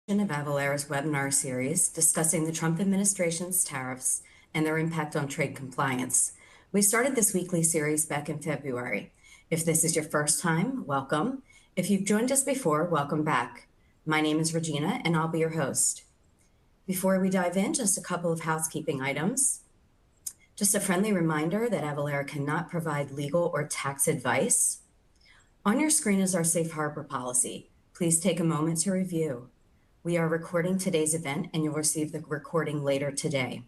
of Avalara's webinar series discussing the Trump administration's tariffs and their impact on trade compliance. We started this weekly series back in February. If this is your first time, welcome. If you've joined us before, welcome back. My name is Regina, and I'll be your host. Before we dive in, just a couple of housekeeping items. Just a friendly reminder that Avalara cannot provide legal or tax advice. On your screen is our safe harbor policy. Please take a moment to review. We are recording today's event, and you'll receive the recording later today.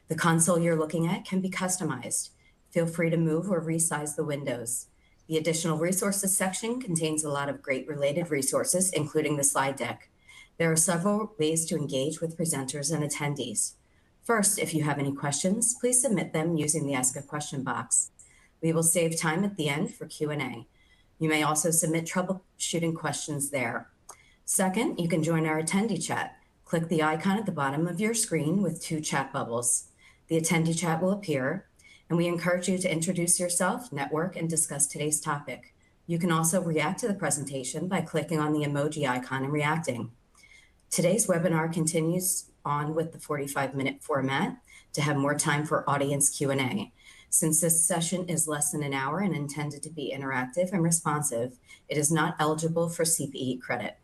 The console you're looking at can be customized. Feel free to move or resize the windows. The additional resources section contains a lot of great related resources, including the slide deck. There are several ways to engage with presenters and attendees. First, if you have any questions, please submit them using the Ask a Question box. We will save time at the end for Q&A. You may also submit troubleshooting questions there. Second, you can join our attendee chat. Click the icon at the bottom of your screen with 2 chat bubbles. The attendee chat will appear, and we encourage you to introduce yourself, network, and discuss today's topic. You can also react to the presentation by clicking on the emoji icon and reacting. Today's webinar continues on with the 45-minute format to have more time for audience Q&A. Since this session is less than an hour and intended to be interactive and responsive, it is not eligible for CPE credit.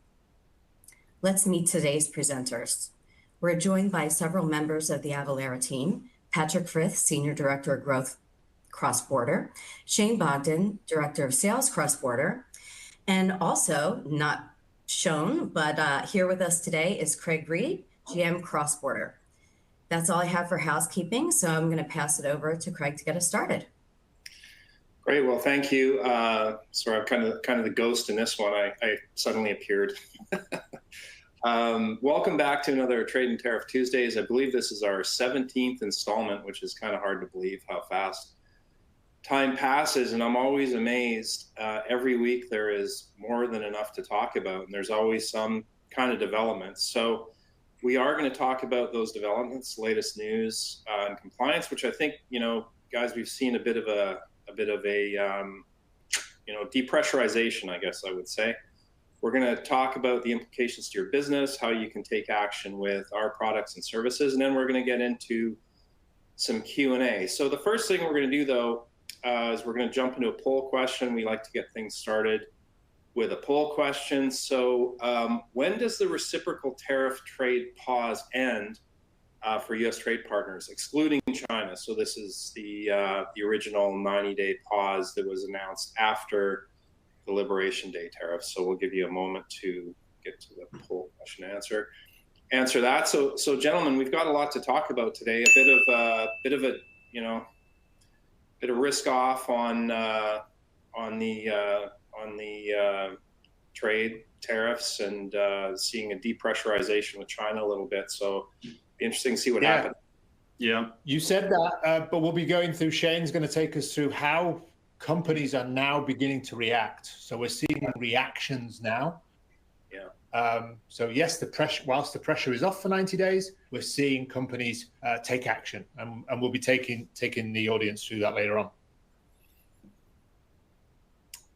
Let's meet today's presenters. We're joined by several members of the Avalara team: Patrick Frith, Senior Director of Growth Cross-Border, Shane Bogdan, Director of Sales Cross-Border, and also not shown, but here with us today is Craig Reed, GM Cross-Border. That's all I have for housekeeping, so I'm going to pass it over to Craig to get us started. Great. Well, thank you. Sorry, I'm kind of the ghost in this one. I suddenly appeared. Welcome back to another Trade and Tariff Tuesdays. I believe this is our 17th installment, which is kind of hard to believe how fast time passes. And I'm always amazed. Every week there is more than enough to talk about, and there's always some kind of developments. So we are going to talk about those developments, latest news and compliance, which I think, guys, we've seen a bit of a depressurization, I guess I would say. We're going to talk about the implications to your business, how you can take action with our products and services, and then we're going to get into some Q&A. So the first thing we're going to do, though, is we're going to jump into a poll question. We like to get things started with a poll question. So when does the reciprocal tariff trade pause end for U.S. trade partners, excluding China? So this is the original 90-day pause that was announced after the Liberation Day tariffs. So we'll give you a moment to get to the poll question and answer that. So gentlemen, we've got a lot to talk about today. A bit of risk off on the trade tariffs and seeing a depressurization with China a little bit. So be interesting to see what happens. Yeah, you said that, but we'll be going through. Shane's going to take us through how companies are now beginning to react. So we're seeing reactions now. Yeah. So yes, whilst the pressure is off for 90 days, we're seeing companies take action, and we'll be taking the audience through that later on.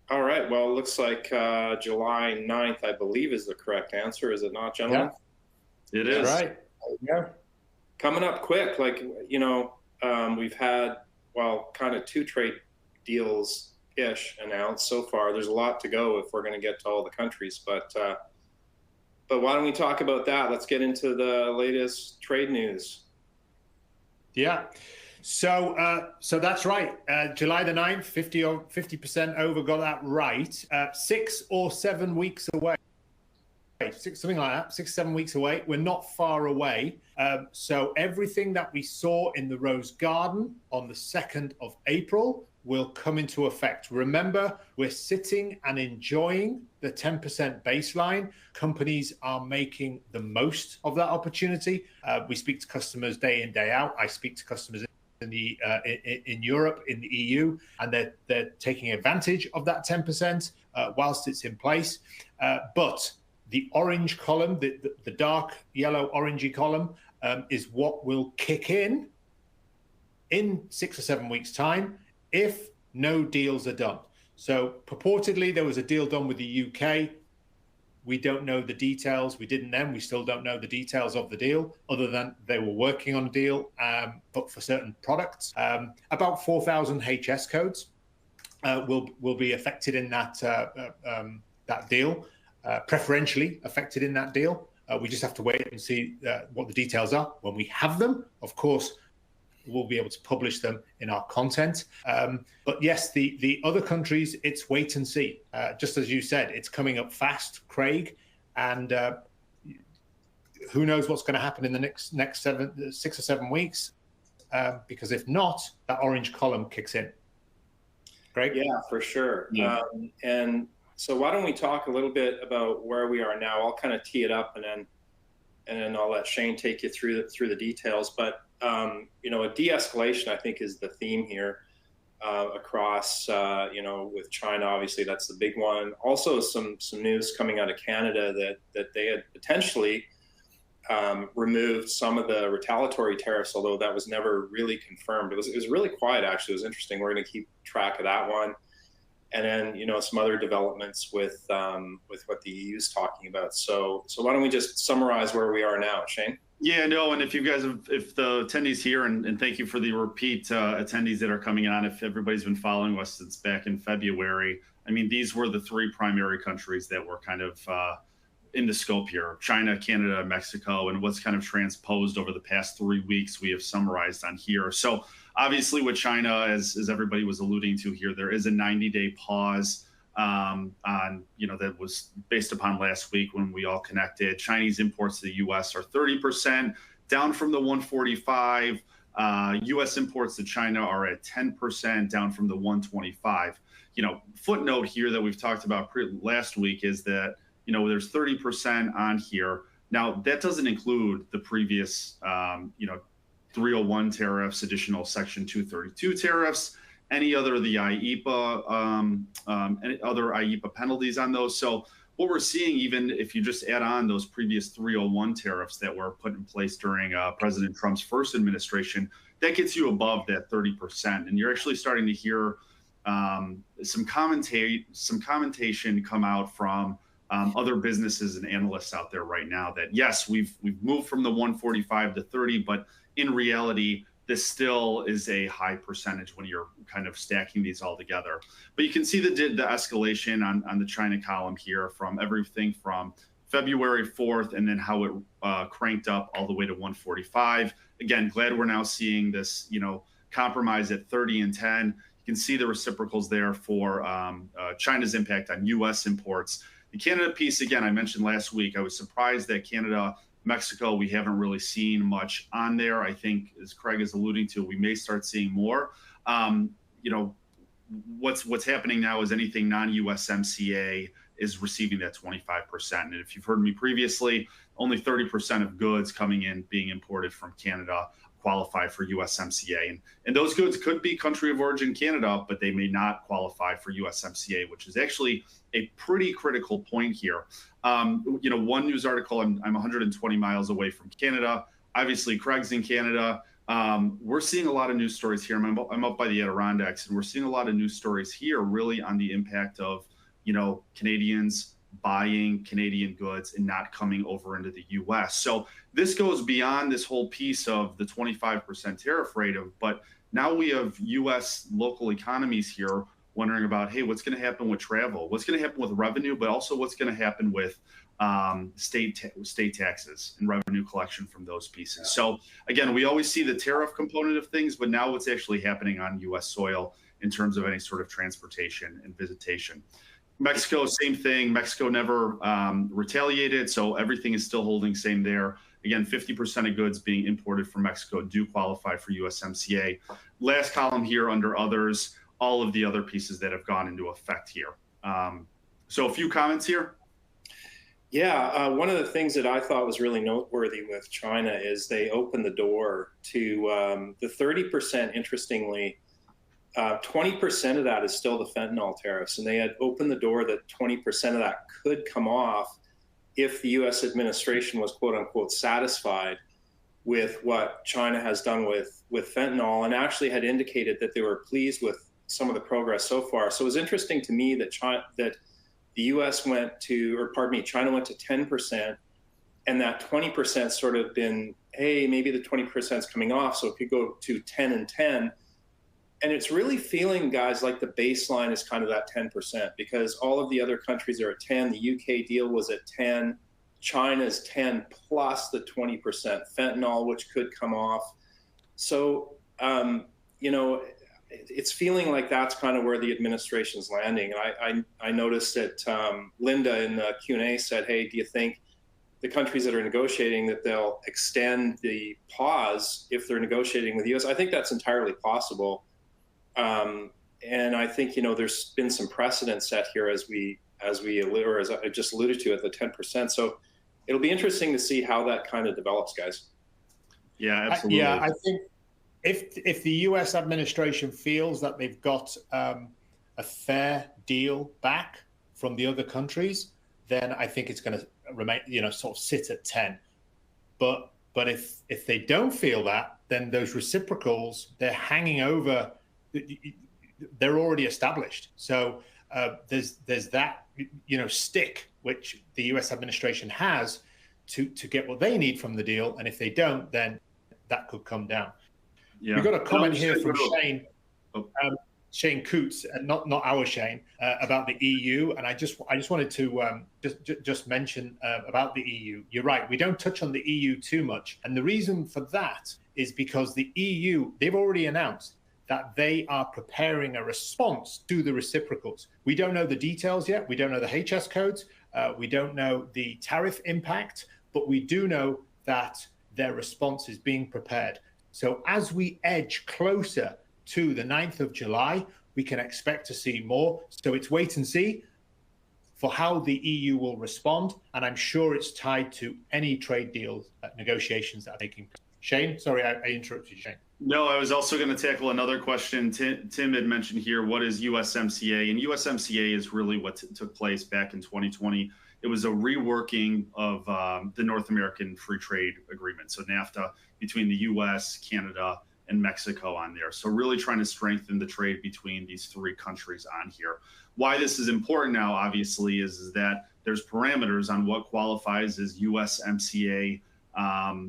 All right. Well, it looks like July 9th, I believe, is the correct answer. Is it not, gentlemen? Yeah. It is. Right. Yeah. Coming up quick, we've had, kind of 2 trade deals-ish announced so far. There's a lot to go if we're going to get to all the countries, but why don't we talk about that? Let's get into the latest trade news. Yeah. So that's right. July the 9th, 50% over, got that right. 6 or 7 weeks away. Something like that, 6, 7 weeks away. We're not far away. So everything that we saw in the Rose Garden on the 2nd of April will come into effect. Remember, we're sitting and enjoying the 10% baseline. Companies are making the most of that opportunity. We speak to customers day in, day out. I speak to customers in Europe, in the EU, and they're taking advantage of that 10% whilst it's in place. But the orange column, the dark yellow orangey column, is what will kick in 6 or 7 weeks' time if no deals are done. So purportedly, there was a deal done with the UK We don't know the details. We didn't then. We still don't know the details of the deal, other than they were working on a deal, but for certain products. About 4,000 HS codes will be affected in that deal, preferentially affected in that deal. We just have to wait and see what the details are. When we have them, of course, we'll be able to publish them in our content. But yes, the other countries, it's wait and see. Just as you said, it's coming up fast, Craig, and who knows what's going to happen in the next 6 or 7 weeks? Because if not, that orange column kicks in. Craig? Yeah, for sure. Yeah. And so why don't we talk a little bit about where we are now? I'll kind of tee it up, and then I'll let Shane take you through the details. But you know, a de-escalation, I think, is the theme here across, you know, with China. Obviously, that's the big one. Also, some news coming out of Canada that they had potentially removed some of the retaliatory tariffs, although that was never really confirmed. It was really quiet, actually. It was interesting. We're going to keep track of that one. And then, you know, some other developments with what the EU is talking about. So why don't we just summarize where we are now, Shane? Yeah, no, and if you guys if the attendees here, and thank you for the repeat attendees that are coming on, if everybody's been following us since back in February, I mean, these were the 3 primary countries that were kind of in the scope here: China, Canada, Mexico, and what's kind of transposed over the past 3 weeks we have summarized on here. So obviously with China, as everybody was alluding to here, there is a 90-day pause on, you know, that was based upon last week when we all connected. Chinese imports to the U.S. are 30%, down from the 145. U.S. imports to China are at 10%, down from the 125. You know, footnote here that we've talked about last week is that, you know, there's 30% on here. Now, that doesn't include the previous, you know, 301 tariffs, additional Section 232 tariffs, any other of the IEEPA, any other IEEPA penalties on those. So what we're seeing, even if you just add on those previous 301 tariffs that were put in place during President Trump's first administration, that gets you above that 30%. And you're actually starting to hear some commentation come out from other businesses and analysts out there right now that, yes, we've moved from the 145 to 30, but in reality, this still is a high percentage when you're kind of stacking these all together. But you can see the escalation on the China column here, from everything from February 4th and then how it cranked up all the way to 145. Again, glad we're now seeing this, you know, compromise at 30 and 10. You can see the reciprocals there for China's impact on U.S. imports. The Canada piece, again, I mentioned last week, I was surprised that Canada, Mexico, we haven't really seen much on there. I think, as Craig is alluding to, we may start seeing more. You know, what's happening now is anything non-USMCA is receiving that 25%. And if you've heard me previously, only 30% of goods coming in being imported from Canada qualify for USMCA. And those goods could be country of origin Canada, but they may not qualify for USMCA, which is actually a pretty critical point here. You know, one news article, I'm 120 miles away from Canada. Obviously, Craig's in Canada. We're seeing a lot of news stories here. I'm up by the Adirondacks, and we're seeing a lot of news stories here really on the impact of, you know, Canadians buying Canadian goods and not coming over into the U.S. So this goes beyond this whole piece of the 25% tariff rate but now we have U.S. local economies here wondering about, hey, what's going to happen with travel? What's going to happen with revenue? But also what's going to happen with state taxes and revenue collection from those pieces. So again, we always see the tariff component of things, but now what's actually happening on U.S. soil in terms of any sort of transportation and visitation. Mexico, same thing. Mexico never retaliated, so everything is still holding same there. Again, 50% of goods being imported from Mexico do qualify for USMCA. Last column here under others, all of the other pieces that have gone into effect here. So a few comments here. Yeah, one of the things that I thought was really noteworthy with China is they opened the door to the 30%, interestingly, 20% of that is still the fentanyl tariffs, and they had opened the door that 20% of that could come off if the U.S. administration was quote unquote satisfied with what China has done with fentanyl, and actually had indicated that they were pleased with some of the progress so far. So it was interesting to me that the US went to, or pardon me, China went to 10%, and that 20% sort of been, hey, maybe the 20% is coming off, so it could go to 10 and 10. And it's really feeling, guys, like the baseline is kind of that 10%, because all of the other countries are at 10. The UK deal was at 10. China's 10 plus the 20% fentanyl, which could come off. So, it's feeling like that's kind of where the administration's landing. And I noticed that Linda in the Q&A said, hey, do you think the countries that are negotiating that they'll extend the pause if they're negotiating with the US? I think that's entirely possible. And I think, there's been some precedent set here as I just alluded to at the 10%. So it'll be interesting to see how that kind of develops, guys. Yeah, absolutely. I think if the US administration feels that they've got a fair deal back from the other countries, then I think it's going to remain, sort of sit at 10. But if they don't feel that, then those reciprocals, they're hanging over. They're already established. So there's that stick which the U.S. administration has to get what they need from the deal, and if they don't, then that could come down. Yeah. We've got a comment here from Shane. Shane Coots, not our Shane, about the EU, and I just wanted to just mention about the EU. You're right, we don't touch on the EU too much, and the reason for that is because the EU, they've already announced that they are preparing a response to the reciprocals. We don't know the details yet. We don't know the HS codes. We don't know the tariff impact, but we do know that their response is being prepared. So as we edge closer to the 9th of July, we can expect to see more. So it's wait and see for how the EU will respond. And I'm sure it's tied to any trade deal negotiations that are taking place. Shane, sorry, I interrupted you, Shane. No, I was also going to tackle another question. Tim had mentioned here, what is USMCA? And USMCA is really what took place back in 2020. It was a reworking of the North American Free Trade Agreement. So NAFTA between the US, Canada, and Mexico on there. So really trying to strengthen the trade between these three countries on here. Why this is important now, obviously, is that there's parameters on what qualifies as USMCA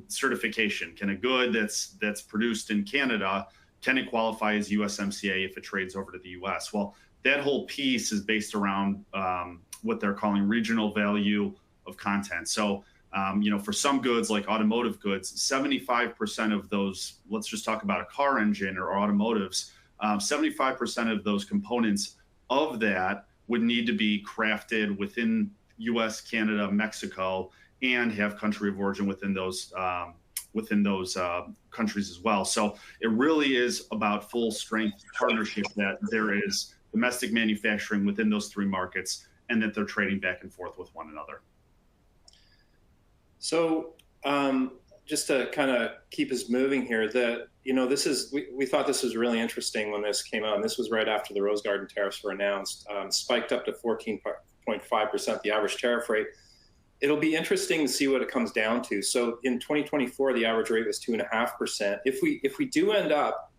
certification. Can a good that's produced in Canada, can it qualify as USMCA if it trades over to the US? Well, that whole piece is based around what they're calling regional value of content. So, for some goods like automotive goods, 75% of those, let's just talk about a car engine or automotives, 75% of those components of that would need to be crafted within US, Canada, Mexico, and have country of origin within those countries as well. So it really is about full strength partnership, that there is domestic manufacturing within those three markets and that they're trading back and forth with one another. So just to kind of keep us moving here, we thought this was really interesting when this came out, and this was right after the Rose Garden tariffs were announced, spiked up to 14.5%, the average tariff rate. It'll be interesting to see what it comes down to. So in 2024, the average rate was 2.5%. If we do end up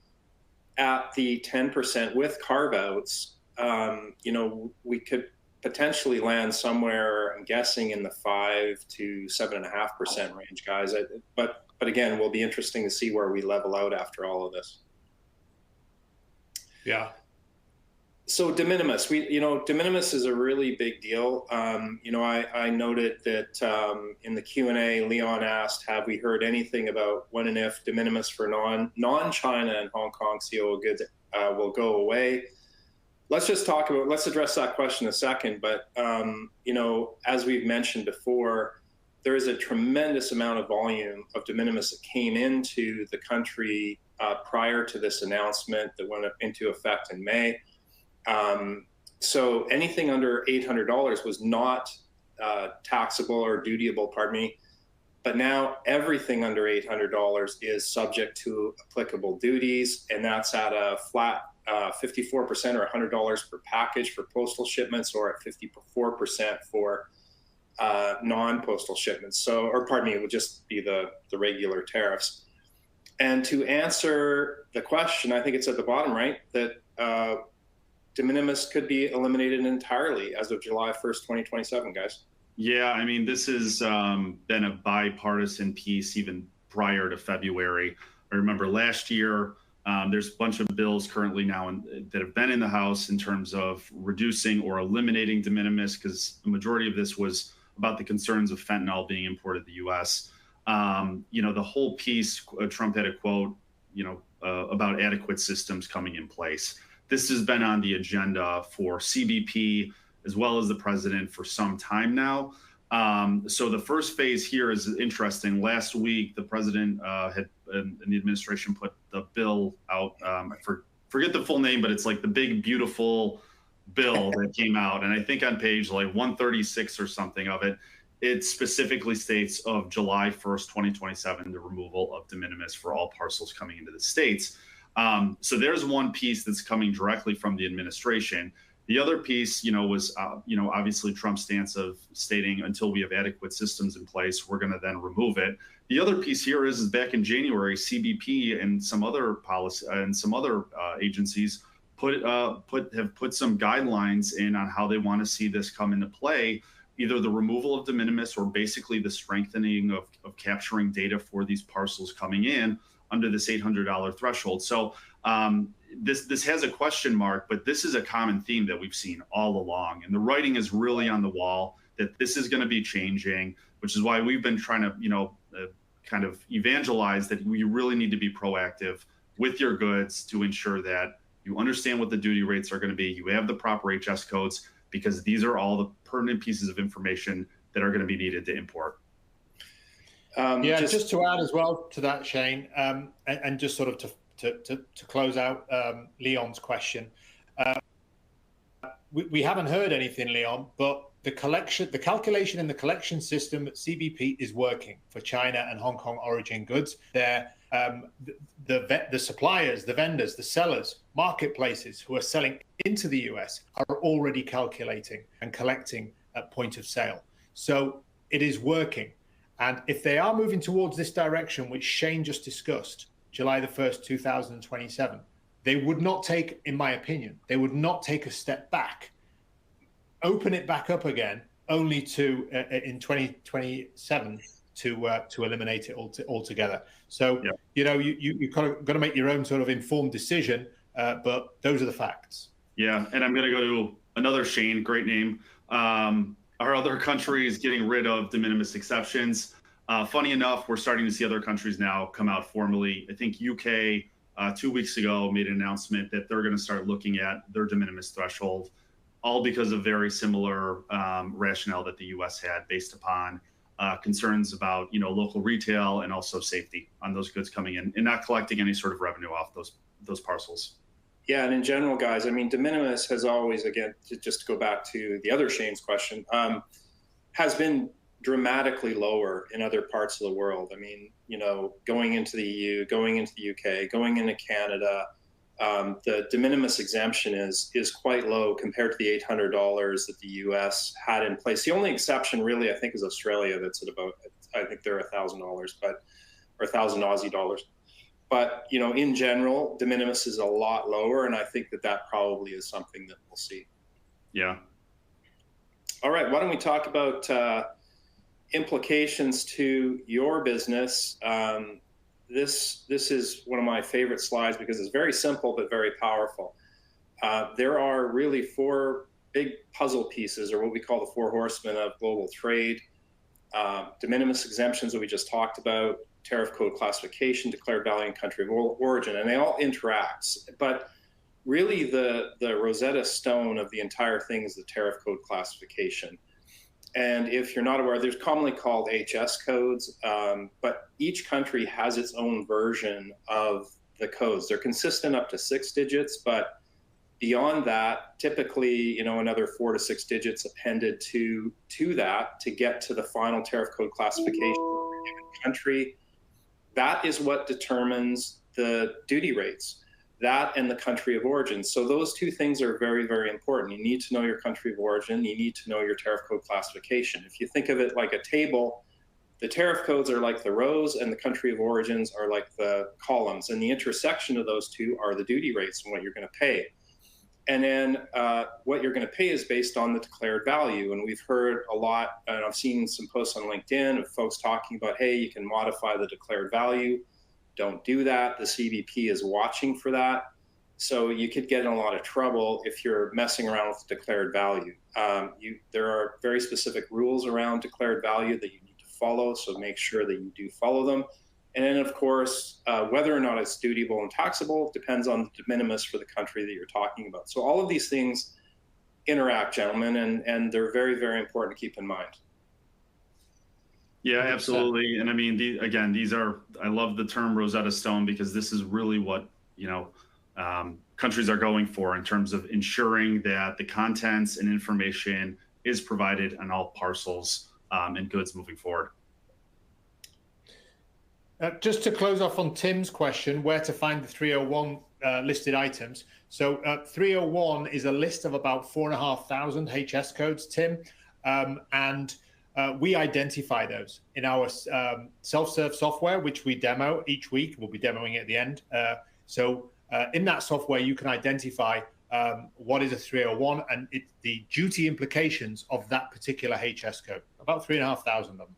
at the 10% with carve-outs, we could potentially land somewhere, I'm guessing, in the 5 to 7.5% range, guys. But again, will be interesting to see where we level out after all of this. Yeah. So de minimis, de minimis is a really big deal. I noted that in the Q&A, Leon asked, have we heard anything about when and if de minimis for non-China and Hong Kong COO goods will go away? Let's address that question in a second. But, as we've mentioned before, there is a tremendous amount of volume of de minimis that came into the country prior to this announcement that went into effect in May. So anything under $800 was not taxable or dutiable, but now everything under $800 is subject to applicable duties, and that's at a flat 54% or $100 per package for postal shipments, or at 54% for non-postal shipments. It would just be the regular tariffs. And to answer the question, I think it's at the bottom right, that de minimis could be eliminated entirely as of July 1st, 2027, guys. Yeah, I mean, this has been a bipartisan piece even prior to February. I remember last year, there's a bunch of bills currently now that have been in the House in terms of reducing or eliminating de minimis, because the majority of this was about the concerns of fentanyl being imported to the U.S. The whole piece, Trump had a quote, about adequate systems coming in place. This has been on the agenda for CBP as well as the president for some time now. So the first phase here is interesting. Last week, the president and the administration put the bill out. I forget the full name, but it's like the big, beautiful bill that came out. And I think on page like 136 or something of it, it specifically states of July 1st, 2027, the removal of de minimis for all parcels coming into the states. So there's one piece that's coming directly from the administration. The other piece, was, obviously Trump's stance of stating until we have adequate systems in place, we're going to then remove it. The other piece here is back in January, CBP and some other policy and some other agencies have put some guidelines in on how they want to see this come into play, either the removal of de minimis or basically the strengthening of capturing data for these parcels coming in under this $800 threshold. So this has a question mark, but this is a common theme that we've seen all along. And the writing is really on the wall that this is going to be changing, which is why we've been trying to, kind of evangelize that we really need to be proactive with your goods to ensure that you understand what the duty rates are going to be. You have the proper HS codes, because these are all the pertinent pieces of information that are going to be needed to import. Just to add as well to that, Shane, and just sort of to close out Leon's question, we haven't heard anything, Leon, but the calculation in the collection system at CBP is working for China and Hong Kong origin goods. The suppliers, the vendors, the sellers, marketplaces who are selling into the US are already calculating and collecting at point of sale. So it is working. And if they are moving towards this direction, which Shane just discussed, July the 1st, 2027, they would not take, in my opinion, they would not take a step back, open it back up again, only to, in 2027, to eliminate it altogether. So, you kind of got to make your own sort of informed decision, but those are the facts. Yeah, and I'm going to go to another Shane, great name. Our other countries getting rid of de minimis exceptions. Funny enough, we're starting to see other countries now come out formally. I think UK 2 weeks ago made an announcement that they're going to start looking at their de minimis threshold, all because of very similar rationale that the US had based upon concerns about local retail and also safety on those goods coming in and not collecting any sort of revenue off those parcels. Yeah, and in general, guys, I mean, de minimis has always, again, just to go back to the other Shane's question, has been dramatically lower in other parts of the world. I mean, going into the EU, going into the UK, going into Canada, the de minimis exemption is quite low compared to the $800 that the US had in place. The only exception really, I think, is Australia. That's at about, I think they're $1,000, or 1,000 Aussie dollars. But, in general, de minimis is a lot lower, and I think that probably is something that we'll see. Yeah. All right, why don't we talk about implications to your business? This is one of my favorite slides because it's very simple but very powerful. There are really four big puzzle pieces, or what we call the four horsemen of global trade. De minimis exemptions that we just talked about, tariff code classification, declared value and country of origin, and they all interact. But really the Rosetta Stone of the entire thing is the tariff code classification. And if you're not aware, there's commonly called HS codes, but each country has its own version of the codes. They're consistent up to 6 digits, but beyond that, typically, another 4 to 6 digits appended to that to get to the final tariff code classification of a given country. That is what determines the duty rates, that and the country of origin. So those two things are very, very important. You need to know your country of origin. You need to know your tariff code classification. If you think of it like a table, the tariff codes are like the rows and the country of origins are like the columns. And the intersection of those two are the duty rates and what you're going to pay. And then what you're going to pay is based on the declared value. And we've heard a lot, and I've seen some posts on LinkedIn of folks talking about, hey, you can modify the declared value. Don't do that. The CBP is watching for that. So you could get in a lot of trouble if you're messing around with declared value. There are very specific rules around declared value that you need to follow, so make sure that you do follow them. And then, of course, whether or not it's dutiable and taxable depends on the de minimis for the country that you're talking about. So all of these things interact, gentlemen, and they're very, very important to keep in mind. Yeah, absolutely. And I mean, these are, I love the term Rosetta Stone, because this is really what, countries are going for in terms of ensuring that the contents and information is provided on all parcels and goods moving forward. Just to close off on Tim's question, where to find the 301 listed items. So 301 is a list of about 4,500 HS codes, Tim, and we identify those in our self-serve software, which we demo each week. We'll be demoing it at the end. In that software, you can identify what is a 301 and the duty implications of that particular HS code, about 3,500 of them.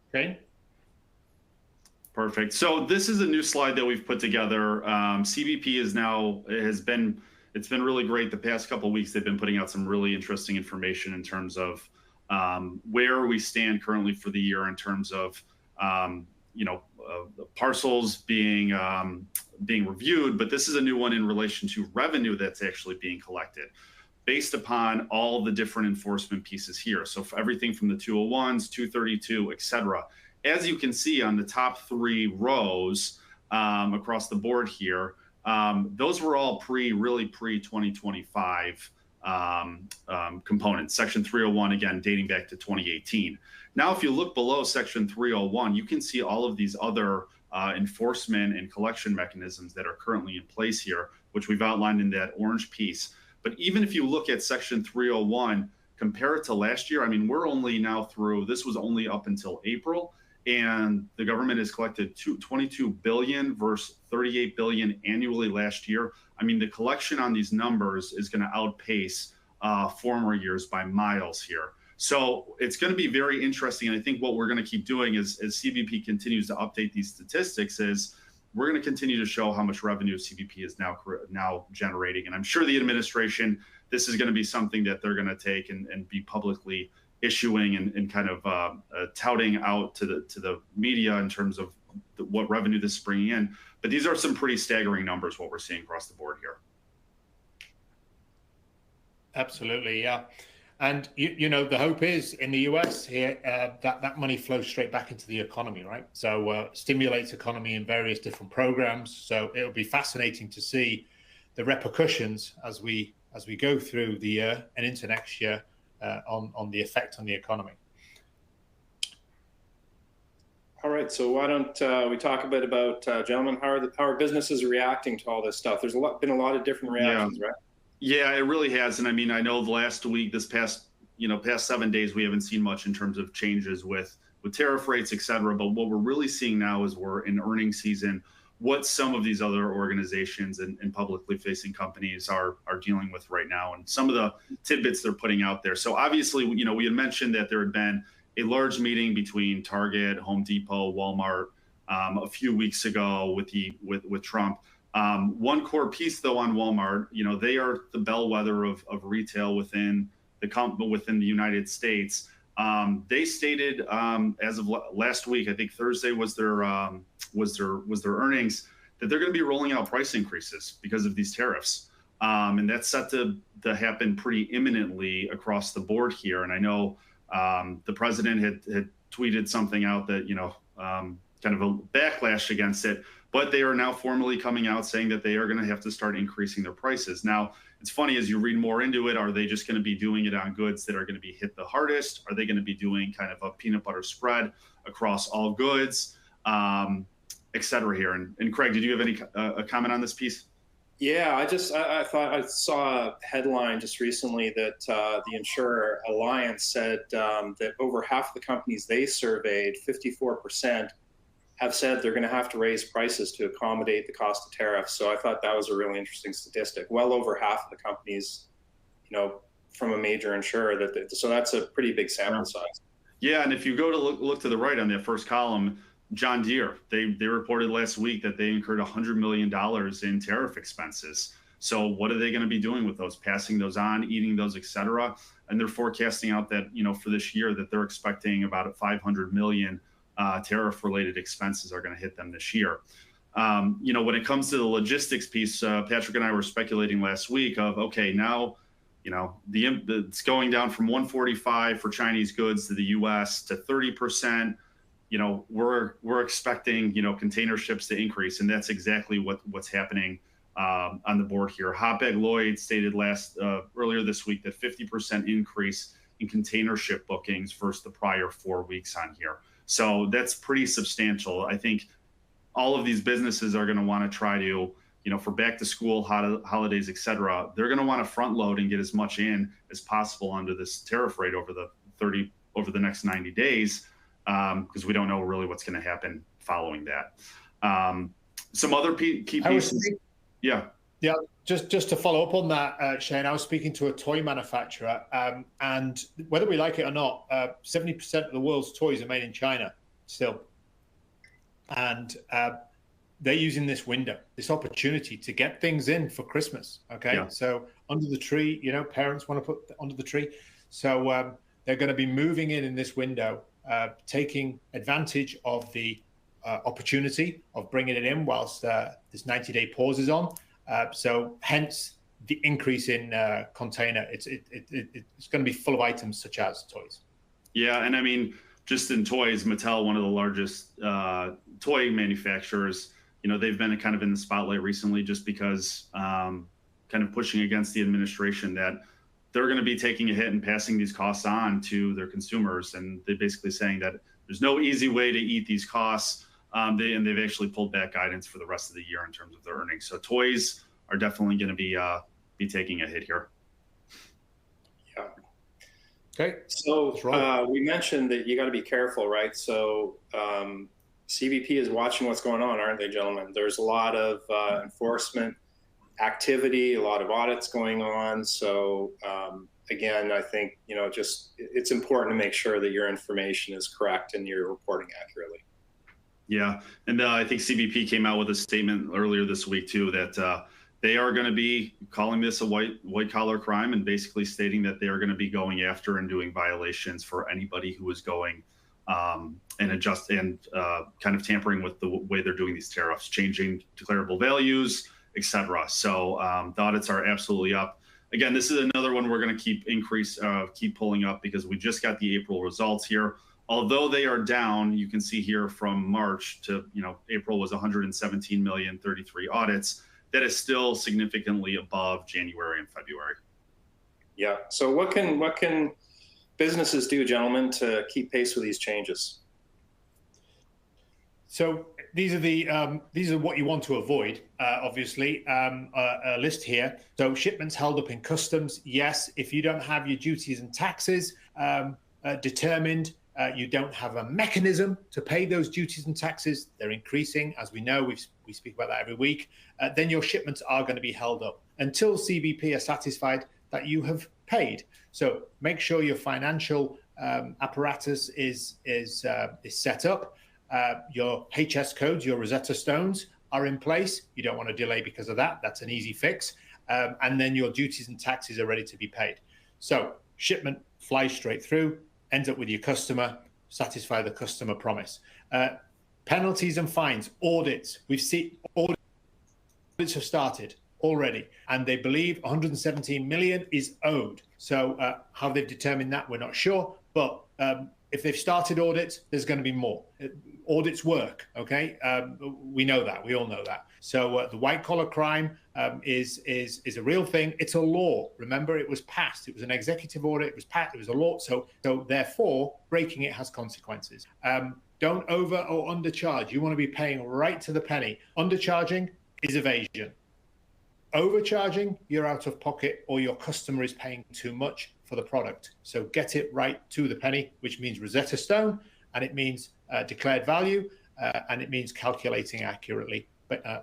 Okay. Perfect. So this is a new slide that we've put together. CBP it's been really great. The past couple of weeks, they've been putting out some really interesting information in terms of where we stand currently for the year in terms of parcels being reviewed. But this is a new one in relation to revenue that's actually being collected based upon all the different enforcement pieces here. So for everything from the 201s, 232, et cetera. As you can see on the top three rows across the board here, those were all pre-2025 components. Section 301, again, dating back to 2018. Now, if you look below Section 301, you can see all of these other enforcement and collection mechanisms that are currently in place here, which we've outlined in that orange piece. But even if you look at Section 301, compare it to last year, I mean, we're only now through, this was only up until April, and the government has collected 22 billion versus 38 billion annually last year. I mean, the collection on these numbers is going to outpace former years by miles here. So it's going to be very interesting. And I think what we're going to keep doing is, as CBP continues to update these statistics, is we're going to continue to show how much revenue CBP is now generating. And I'm sure the administration, this is going to be something that they're going to take and be publicly issuing and kind of touting out to the media in terms of what revenue this is bringing in. But these are some pretty staggering numbers, what we're seeing across the board here. Absolutely, yeah. And the hope is in the US here that money flows straight back into the economy, right? So stimulates economy in various different programs. So it'll be fascinating to see the repercussions as we go through the year and into next year on the effect on the economy. All right, so why don't we talk a bit about, gentlemen, how are businesses reacting to all this stuff? There's been a lot of different reactions, right? Yeah, it really has. And I mean, I know last week, this past 7 days, we haven't seen much in terms of changes with tariff rates, et cetera. But what we're really seeing now is we're in earnings season, what some of these other organizations and publicly facing companies are dealing with right now, and some of the tidbits they're putting out there. So obviously, we had mentioned that there had been a large meeting between Target, Home Depot, Walmart a few weeks ago with Trump. One core piece, though, on Walmart, they are the bellwether of retail within the United States. They stated as of last week, I think Thursday was their earnings, that they're going to be rolling out price increases because of these tariffs, and that's set to happen pretty imminently across the board here. And I know the president had tweeted something out that kind of a backlash against it. But they are now formally coming out saying that they are going to have to start increasing their prices. Now, it's funny, as you read more into it, are they just going to be doing it on goods that are going to be hit the hardest? Are they going to be doing kind of a peanut butter spread across all goods, et cetera here? And Craig, did you have any a comment on this piece? Yeah, I thought I saw a headline just recently that the Insurer Alliance said that over half the companies they surveyed, 54%, have said they're going to have to raise prices to accommodate the cost of tariffs. So I thought that was a really interesting statistic. Well over half of the companies, from a major insurer, so that's a pretty big sample size. Yeah, and if you go to look to the right on that first column, John Deere, they reported last week that they incurred $100 million in tariff expenses. So what are they going to be doing with those? Passing those on, eating those, et cetera? And they're forecasting out that, for this year that they're expecting about 500 million tariff-related expenses are going to hit them this year. When it comes to the logistics piece, Patrick and I were speculating last week of, okay, now, it's going down from 145 for Chinese goods to the U.S. to 30%. We're expecting, container ships to increase, and that's exactly what's happening on the board here. Hapag Lloyd stated earlier this week that 50% increase in container ship bookings versus the prior 4 weeks on here. So that's pretty substantial. I think all of these businesses are going to want to try to, for back to school, holidays, et cetera, they're going to want to front load and get as much in as possible under this tariff rate over the next 90 days, because we don't know really what's going to happen following that. Some other key pieces. Yeah. Just to follow up on that, Shane, I was speaking to a toy manufacturer, and whether we like it or not, 70% of the world's toys are made in China still. And they're using this window, this opportunity to get things in for Christmas. Okay. Yeah. So under the tree, parents want to put under the tree. So they're going to be moving in this window, taking advantage of the opportunity of bringing it in whilst this 90-day pause is on. So hence the increase in container. It's going to be full of items such as toys. Yeah. And I mean, just in toys, Mattel, one of the largest toy manufacturers, they've been kind of in the spotlight recently just because kind of pushing against the administration that they're going to be taking a hit and passing these costs on to their consumers. And they're basically saying that there's no easy way to eat these costs. They've actually pulled back guidance for the rest of the year in terms of their earnings. So toys are definitely going to be taking a hit here. Yeah. Okay. So we mentioned that you got to be careful, right? So CBP is watching what's going on, aren't they, gentlemen? There's a lot of enforcement activity, a lot of audits going on. So again, I think, it's important to make sure that your information is correct and you're reporting accurately. Yeah. And I think CBP came out with a statement earlier this week, too, that they are going to be calling this a white collar crime and basically stating that they are going to be going after and doing violations for anybody who is going and kind of tampering with the way they're doing these tariffs, changing declarable values, et cetera. So the audits are absolutely up. Again, this is another one we're going to keep pulling up because we just got the April results here. Although they are down, you can see here from March to, April was 117 million, 33 audits. That is still significantly above January and February. Yeah. So what can businesses do, gentlemen, to keep pace with these changes? So these are what you want to avoid, obviously. A list here. So shipments held up in customs. Yes, if you don't have your duties and taxes determined, you don't have a mechanism to pay those duties and taxes. They're increasing, as we know. We speak about that every week. Then your shipments are going to be held up until CBP are satisfied that you have paid. So make sure your financial apparatus is set up. Your HS codes, your Rosetta Stones are in place. You don't want to delay because of that. That's an easy fix. And then your duties and taxes are ready to be paid. So shipment flies straight through, ends up with your customer, satisfy the customer promise. Penalties and fines, audits. We've seen audits have started already, and they believe 117 million is owed. So how they've determined that, we're not sure. But if they've started audits, there's going to be more. Audits work, okay? We know that. We all know that. So the white-collar crime is a real thing. It's a law. Remember, it was passed. It was an executive order. It was passed. It was a law. So therefore, breaking it has consequences. Don't over or undercharge. You want to be paying right to the penny. Undercharging is evasion. Overcharging, you're out of pocket, or your customer is paying too much for the product. So get it right to the penny, which means Rosetta Stone, and it means declared value. and it means calculating accurately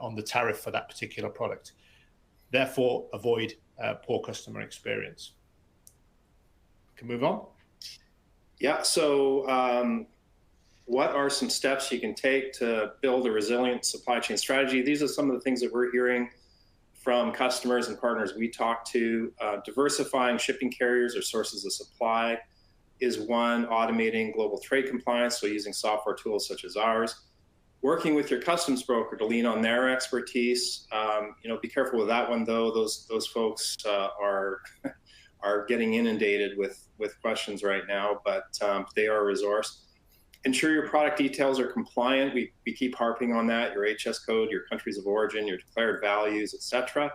on the tariff for that particular product. Therefore, avoid poor customer experience. Can move on. Yeah, so what are some steps you can take to build a resilient supply chain strategy? These are some of the things that we're hearing from customers and partners we talk to. Diversifying shipping carriers or sources of supply is one. Automating global trade compliance, so using software tools such as ours. Working with your customs broker to lean on their expertise. Be careful with that one though. Those folks are getting inundated with questions right now, but they are a resource. Ensure your product details are compliant. We keep harping on that. Your HS code, your countries of origin, your declared values, etc.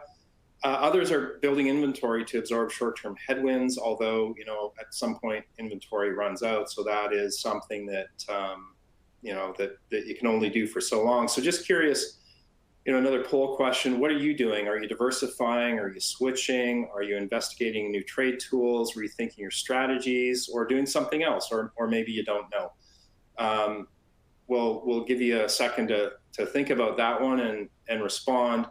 Others are building inventory to absorb short-term headwinds, although at some point inventory runs out. So that is something that that you can only do for so long. So just curious, another poll question: what are you doing? Are you diversifying? Are you switching? Are you investigating new trade tools, rethinking your strategies, or doing something else, or maybe you don't know? We'll give you a second to think about that one and respond.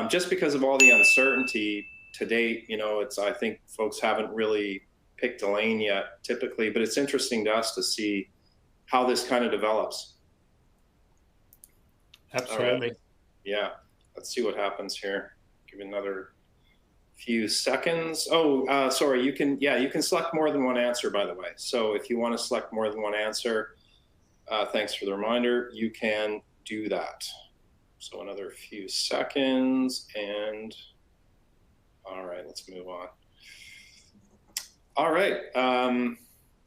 Just because of all the uncertainty to date, I think folks haven't really picked a lane yet typically, but it's interesting to us to see how this kind of develops. Absolutely. Yeah, let's see what happens here. Give me another few seconds. Oh, sorry, you can select more than one answer, by the way. So if you want to select more than one answer, thanks for the reminder, you can do that. So another few seconds, and all right, let's move on. All right,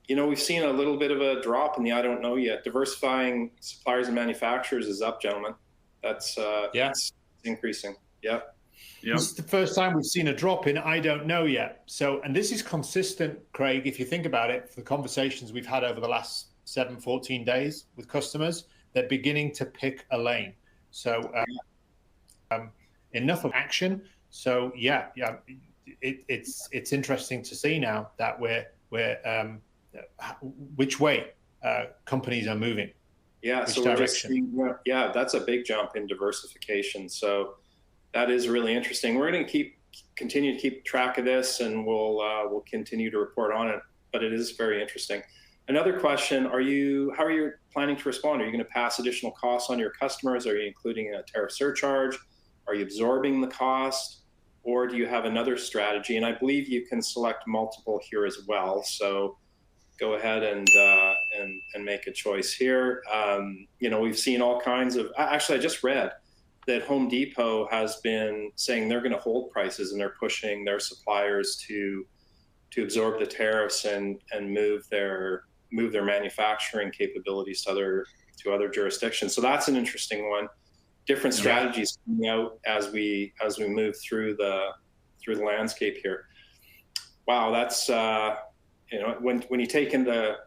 we've seen a little bit of a drop in the I don't know yet. Diversifying suppliers and manufacturers is up, gentlemen. That's it's increasing. Yep. This is the first time we've seen a drop in I don't know yet. So, and this is consistent, Craig, if you think about it, for the conversations we've had over the last 14 days with customers, they're beginning to pick a lane. So enough of action. So it's interesting to see now that we're which way companies are moving. Yeah, which so direction. we're just that's a big jump in diversification. So that is really interesting. We're going to continue to keep track of this, and we'll continue to report on it. But it is very interesting. Another question: how are you planning to respond? Are you going to pass additional costs on your customers? Are you including a tariff surcharge? Are you absorbing the cost, or do you have another strategy? And I believe you can select multiple here as well. So go ahead and make a choice here. We've seen all kinds of. Actually, I just read that Home Depot has been saying they're going to hold prices, and they're pushing their suppliers to absorb the tariffs and move their manufacturing capabilities to other jurisdictions. So that's an interesting one. Different strategies coming out as we move through the landscape here. Wow, that's when you take in the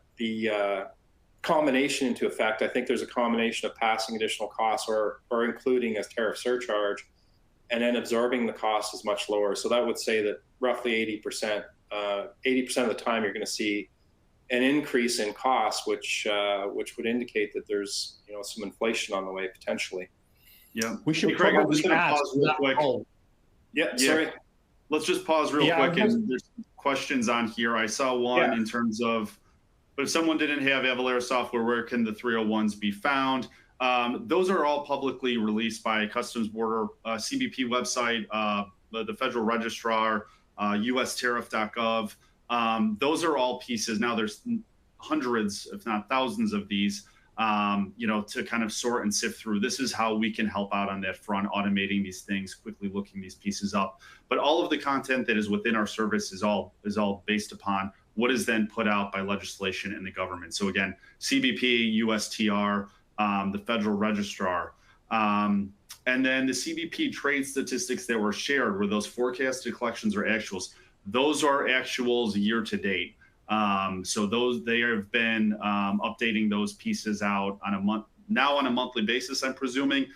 combination into effect, I think there's a combination of passing additional costs or including a tariff surcharge, and then absorbing the cost is much lower. So that would say that roughly 80% of the time you're going to see an increase in costs, which would indicate that there's some inflation on the way potentially. Yeah, we should Craig, I'm just probably going to pause real quick. Yeah, sorry. Let's just pause real quick. And there's questions on here. I saw one in terms of, but if someone didn't have Avalara software, where can the 301s be found? Those are all publicly released by Customs Border, CBP website, the Federal Registrar, USTariff.gov. Those are all pieces. Now there's hundreds, if not thousands of these, to kind of sort and sift through. This is how we can help out on that front, automating these things, quickly looking these pieces up. But all of the content that is within our service is all based upon what is then put out by legislation in the government. So again, CBP, USTR, the Federal Registrar, and then the CBP trade statistics that were shared were those forecasted collections or actuals. Those are actuals year to date. So they have been updating those pieces out on a monthly basis, I'm presuming.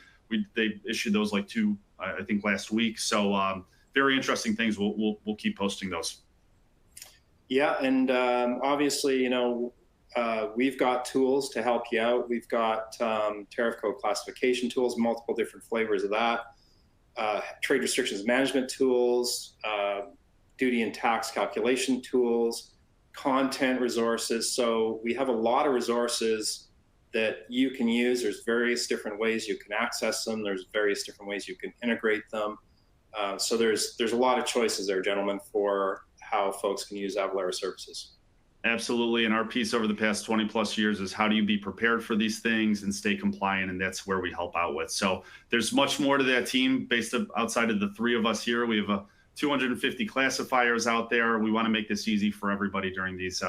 They issued those I think last week. So very interesting things. We'll keep posting those. Yeah, and obviously, we've got tools to help you out. We've got tariff code classification tools, multiple different flavors of that, trade restrictions management tools, duty and tax calculation tools, content resources. So we have a lot of resources that you can use. There's various different ways you can access them. There's various different ways you can integrate them. So there's a lot of choices there, gentlemen, for how folks can use Avalara services. Absolutely. And our piece over the past 20 plus years is how do you be prepared for these things and stay compliant? And that's where we help out with. So there's much more to that team based outside of the three of us here. We have 250 classifiers out there. We want to make this easy for everybody during these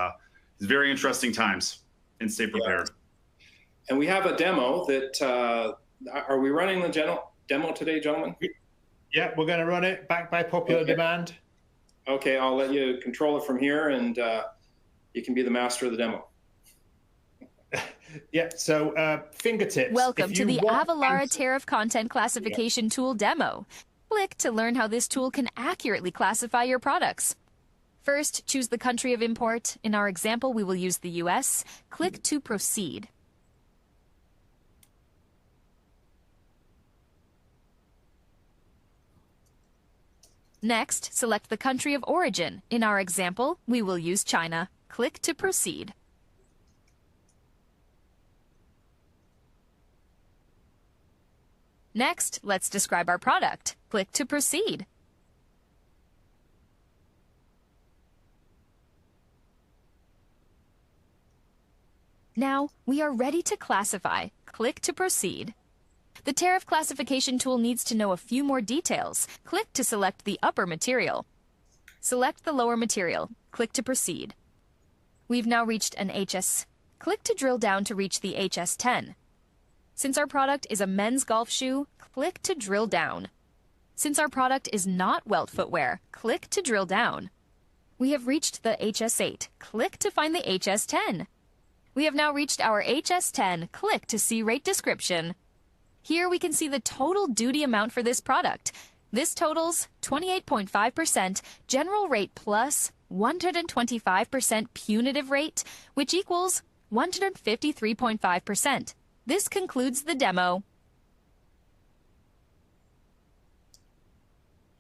very interesting times, and stay prepared. Yeah. And we have a demo that, are we running the demo today, gentlemen? Yeah, we're going to run it back by popular demand. Okay, I'll let you control it from here, and you can be the master of the demo. Yeah, so fingertips. Welcome to the Avalara Tariff Content Classification Tool demo. Click to learn how this tool can accurately classify your products. First, choose the country of import. In our example, we will use the US. Click to proceed. Next, select the country of origin. In our example, we will use China. Click to proceed. Next, let's describe our product. Click to proceed. Now, we are ready to classify. Click to proceed. The tariff classification tool needs to know a few more details. Click to select the upper material. Select the lower material. Click to proceed. We've now reached an HS. Click to drill down to reach the HS10. Since our product is a men's golf shoe, click to drill down. Since our product is not welt footwear, click to drill down. We have reached the HS8. Click to find the HS10. We have now reached our HS10. Click to see rate description. Here we can see the total duty amount for this product. This totals 28.5% general rate plus 125% punitive rate, which equals 153.5%. This concludes the demo.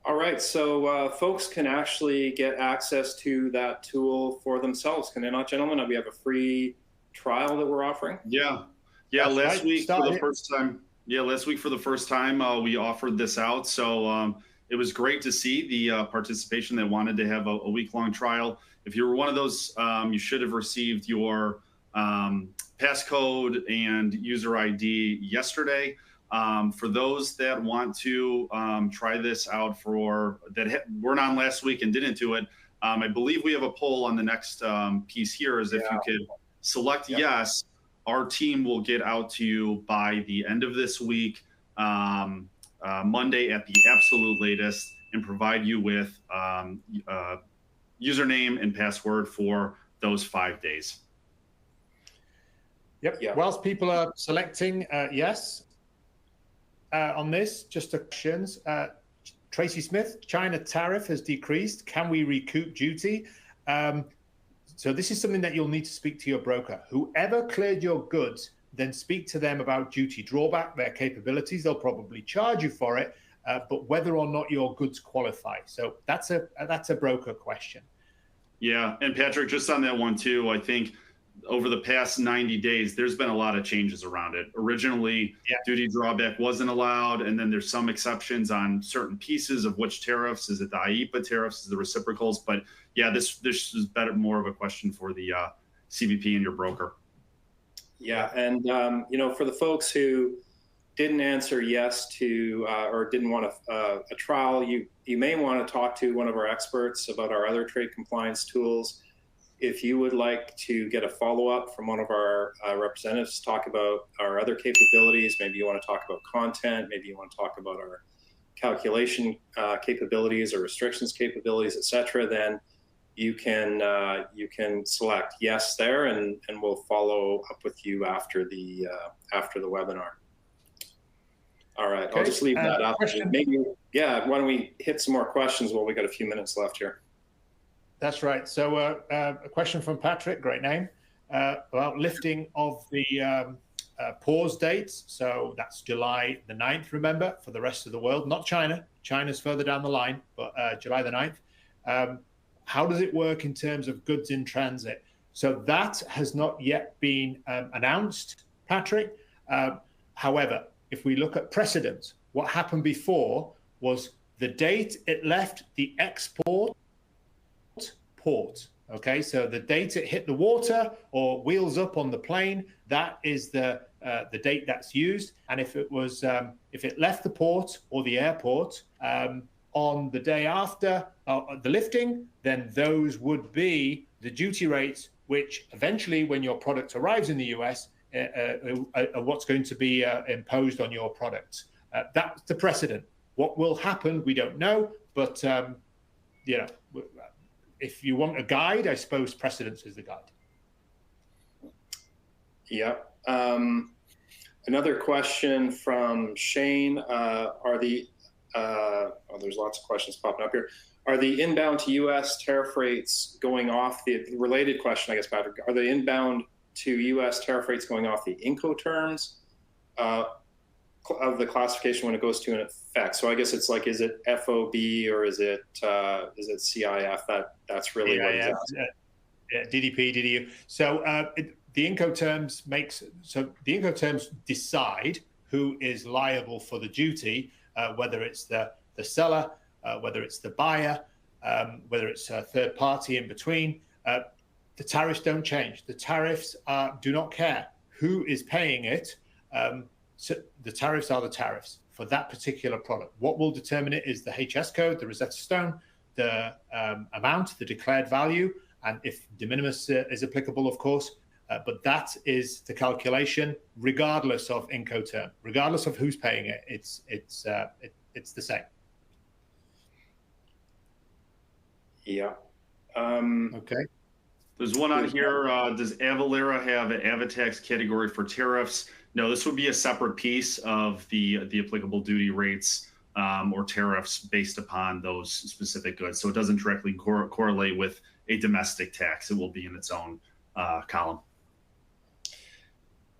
All right, so folks can actually get access to that tool for themselves, can they not, gentlemen? We have a free trial that we're offering. Yeah, last week for the first time. Yeah, last week for the first time, we offered this out. So it was great to see the participation that wanted to have a week-long trial. If you were one of those, you should have received your passcode and user ID yesterday. For those that want to try this out that weren't on last week and didn't do it, I believe we have a poll on the next piece here is if you could select yes, our team will get out to you by the end of this week, Monday at the absolute latest, and provide you with username and password for those 5 days. Yep. Yeah. Whilst people are selecting yes on this, just a questions. Tracy Smith, China tariff has decreased. Can we recoup duty? So this is something that you'll need to speak to your broker. Whoever cleared your goods, then speak to them about duty drawback, their capabilities. They'll probably charge you for it, but whether or not your goods qualify. So that's a broker question. Yeah, and Patrick, just on that one too, I think over the past 90 days, there's been a lot of changes around it. Originally, duty drawback wasn't allowed, and then there's some exceptions on certain pieces of which tariffs. Is it the IEEPA tariffs, is it the reciprocals? But yeah, this is more of a question for the CBP and your broker. Yeah, and for the folks who didn't answer yes to or didn't want a trial, you may want to talk to one of our experts about our other trade compliance tools. If you would like to get a follow-up from one of our representatives, talk about our other capabilities, maybe you want to talk about content, maybe you want to talk about our calculation capabilities or restrictions capabilities, etc., then you can select yes there, and we'll follow up with you after the webinar. All right, okay. I'll just leave that up. Maybe, why don't we hit some more questions while we got a few minutes left here. That's right. So a question from Patrick, great name. lifting of the pause dates. So that's July the 9th, remember, for the rest of the world, not China. China's further down the line, but July the 9th. How does it work in terms of goods in transit? So that has not yet been announced, Patrick. However, if we look at precedent, what happened before was the date it left the export port. Okay, so the date it hit the water or wheels up on the plane, that is the date that's used. And if it left the port or the airport on the day after the lifting, then those would be the duty rates, which eventually, when your product arrives in the US, are what's going to be imposed on your product. That's the precedent. What will happen, we don't know, but if you want a guide, I suppose precedence is the guide. Yeah. Another question from Shane. There's lots of questions popping up here. Are the inbound to U.S. tariff rates going off the related question, I guess, Patrick, are the inbound to U.S. tariff rates going off the Incoterms of the classification when it goes to an effect? So I guess it's like, is it FOB or is it CIF? That's really what he's asking. DDP, DDU. So the Incoterms the Incoterms decide who is liable for the duty, whether it's the seller, whether it's the buyer, whether it's a third party in between. The tariffs don't change. The tariffs do not care who is paying it. So the tariffs are the tariffs for that particular product. What will determine it is the HS code, the Rosetta Stone, the amount, the declared value, and if de minimis is applicable, of course. But that is the calculation, regardless of Incoterm, regardless of who's paying it. It's the same. Yeah. Okay. There's one on here. Does Avalara have an Avatax category for tariffs? No, this would be a separate piece of the applicable duty rates or tariffs based upon those specific goods. So it doesn't directly correlate with a domestic tax. It will be in its own column.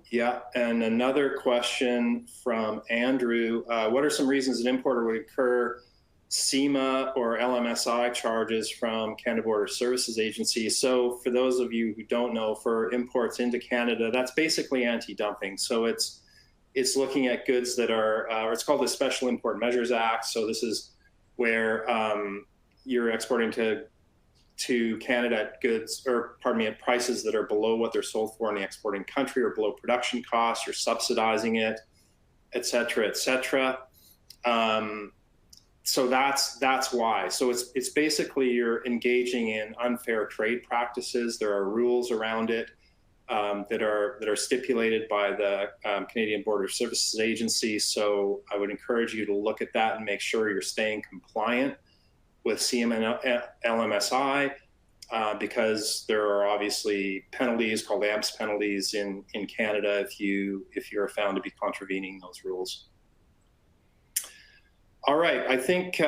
Yeah, and another question from Andrew. What are some reasons an importer would incur SEMA or LMSI charges from Canada Border Services Agency? So for those of you who don't know, for imports into Canada, that's basically anti-dumping. So it's looking at goods that are, it's called the Special Import Measures Act. So this is where you're exporting to Canada at goods, or pardon me, at prices that are below what they're sold for in the exporting country or below production costs. You're subsidizing it, et cetera, et cetera. So that's why. So it's basically you're engaging in unfair trade practices. There are rules around it that are stipulated by the Canadian Border Services Agency. So I would encourage you to look at that and make sure you're staying compliant with CM and LMSI because there are obviously penalties called AMPS penalties in Canada if you're found to be contravening those rules. All right, I think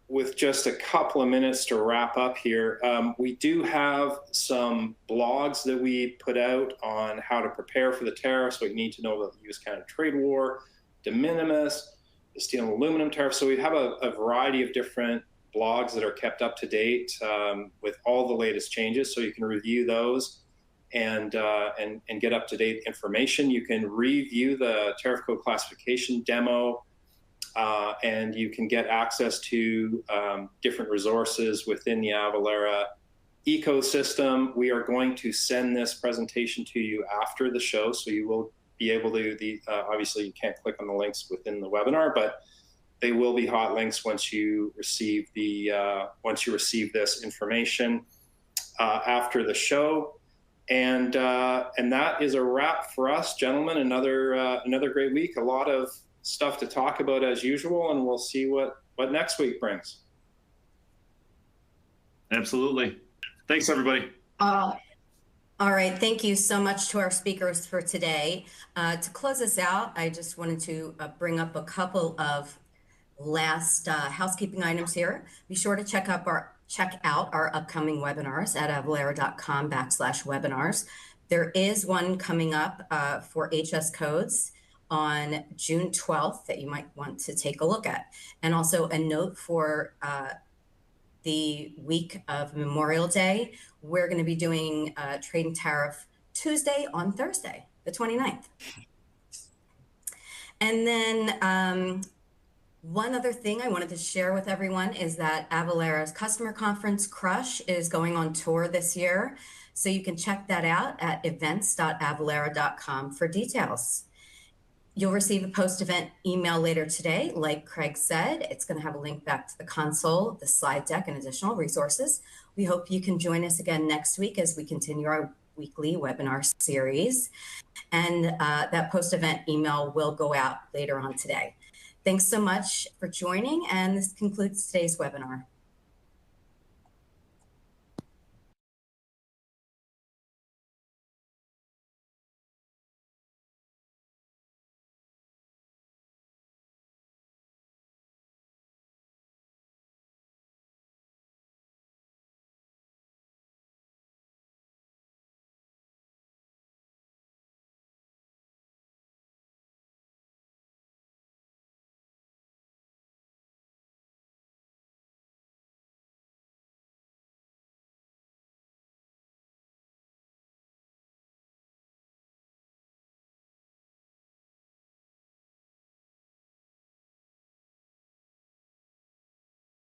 with just a couple of minutes to wrap up here, we do have some blogs that we put out on how to prepare for the tariffs, what you need to know about the U.S.-Canada trade war, de minimis, the steel and aluminum tariffs. So we have a variety of different blogs that are kept up to date with all the latest changes. So you can review those and get up to date information. You can review the tariff code classification demo. And you can get access to different resources within the Avalara ecosystem. We are going to send this presentation to you after the show, so you will be able to, obviously you can't click on the links within the webinar, but they will be hot links once you receive this information after the show. And that is a wrap for us, gentlemen. Another great week. A lot of stuff to talk about as usual, and we'll see what next week brings. Absolutely. Thanks, everybody. All right, thank you so much to our speakers for today. To close us out, I just wanted to bring up a couple of last housekeeping items here. Be sure to check out check out our upcoming webinars at avalara.com/webinars. There is one coming up for HS codes on June 12th that you might want to take a look at. And also a note for the week of Memorial Day, we're going to be doing Trade and Tariff Tuesday on Thursday, the 29th. And then one other thing I wanted to share with everyone is that Avalara's customer conference Crush is going on tour this year. So you can check that out at events.avalara.com for details. You'll receive a post-event email later today. Like Craig said, it's going to have a link back to the console, the slide deck, and additional resources. We hope you can join us again next week as we continue our weekly webinar series. And that post-event email will go out later on today. Thanks so much for joining, and this concludes today's webinar.